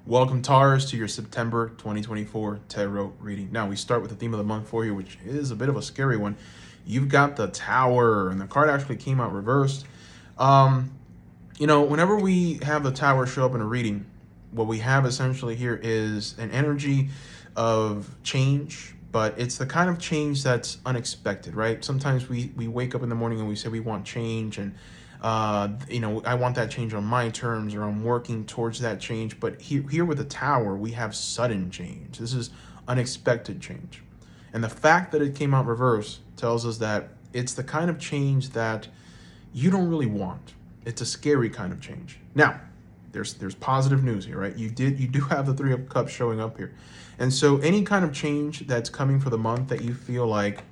Welcome, Taurus, to your September 2024 tarot reading. Now, we start with the theme of the month for you, which is a bit of a scary one. You've got the Tower, and the card actually came out reversed. Whenever we have the Tower show up in a reading, what we have essentially here is an energy of change, but it's the kind of change that's unexpected, right? Sometimes we wake up in the morning and we say we want change, and I want that change on my terms, or I'm working towards that change. But here with the Tower, we have sudden change. This is unexpected change. And the fact that it came out reverse tells us that it's the kind of change that you don't really want. It's a scary kind of change. Now, there's positive news here, right? You do have the Three of Cups showing up here. And so any kind of change that's coming for the month that you feel like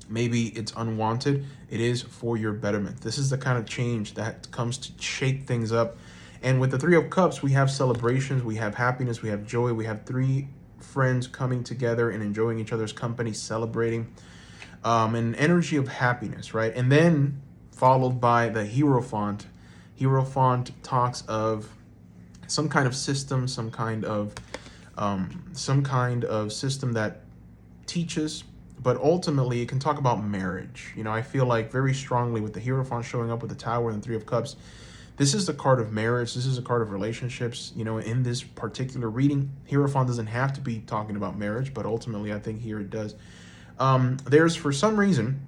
maybe it's unwanted, it is for your betterment. This is the kind of change that comes to shake things up. And with the Three of Cups, we have celebrations, we have happiness, we have joy, we have three friends coming together and enjoying each other's company, celebrating, an energy of happiness, right? And then followed by the Hierophant. Hierophant talks of some kind of system, some kind of system that teaches. But ultimately, it can talk about marriage. I feel like very strongly with the Hierophant showing up with the Tower and the Three of Cups, this is the card of marriage. This is a card of relationships. In this particular reading, Hierophant doesn't have to be talking about marriage, but ultimately, I think here it does. There's, for some reason,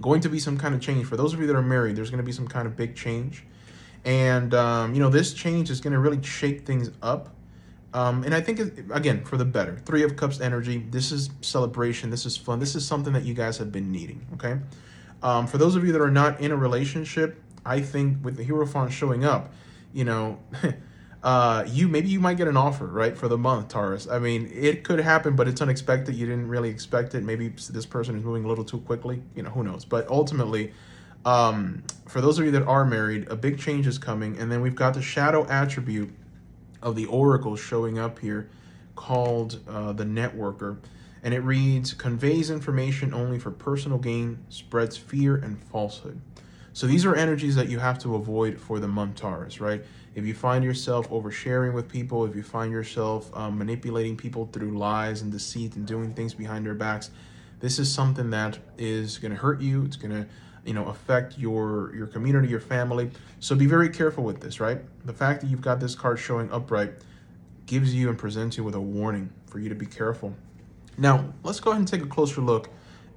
going to be some kind of change. For those of you that are married, there's going to be some kind of big change. And, this change is going to really shake things up. And I think, again, for the better. Three of Cups energy. This is celebration. This is fun. This is something that you guys have been needing, okay? For those of you that are not in a relationship, I think with the Hierophant showing up, maybe you might get an offer, right, for the month, Taurus. I mean, it could happen, but it's unexpected. You didn't really expect it. Maybe this person is moving a little too quickly. Who knows? But ultimately, for those of you that are married, a big change is coming. And then we've got the shadow attribute of the Oracle showing up here, called the Networker. And it reads, conveys information only for personal gain, spreads fear and falsehood. So these are energies that you have to avoid for the month, Taurus, right? If you find yourself oversharing with people, if you find yourself manipulating people through lies and deceit and doing things behind their backs, this is something that is going to hurt you. It's going to affect your community, your family. So be very careful with this, right? The fact that you've got this card showing upright gives you and presents you with a warning for you to be careful. Now, let's go ahead and take a closer look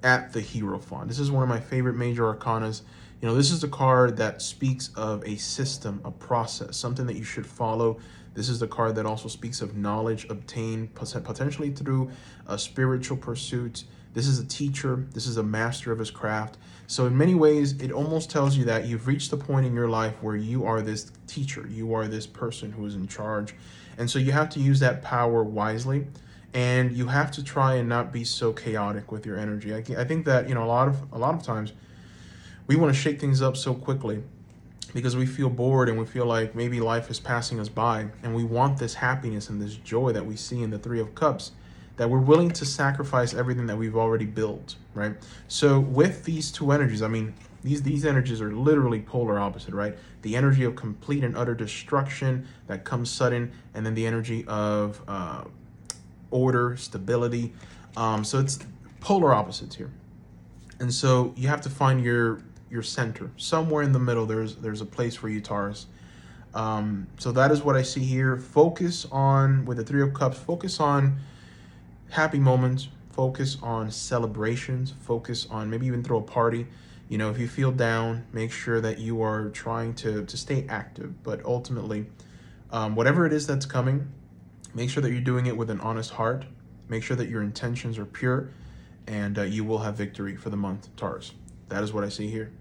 at the Hierophant. This is one of my favorite major arcanas. This is the card that speaks of a system, a process, something that you should follow. This is the card that also speaks of knowledge obtained potentially through a spiritual pursuit. This is a teacher. This is a master of his craft. So in many ways, it almost tells you that you've reached the point in your life where you are this teacher. You are this person who is in charge. And so you have to use that power wisely. And you have to try and not be so chaotic with your energy. I think that, a lot of times we want to shake things up so quickly because we feel bored and we feel like maybe life is passing us by. And we want this happiness and this joy that we see in the Three of Cups, that we're willing to sacrifice everything that we've already built, right? So with these two energies, I mean, these energies are literally polar opposite, right? The energy of complete and utter destruction that comes sudden, and then the energy of order, stability. So it's polar opposites here. And so you have to find your center. Somewhere in the middle, there's a place for you, Taurus. So that is what I see here. Focus on, with the Three of Cups, focus on happy moments, focus on celebrations, focus on maybe even throw a party. If you feel down, make sure that you are trying to stay active. But ultimately, whatever it is that's coming, make sure that you're doing it with an honest heart. Make sure that your intentions are pure, and you will have victory for the month, Taurus. That is what I see here.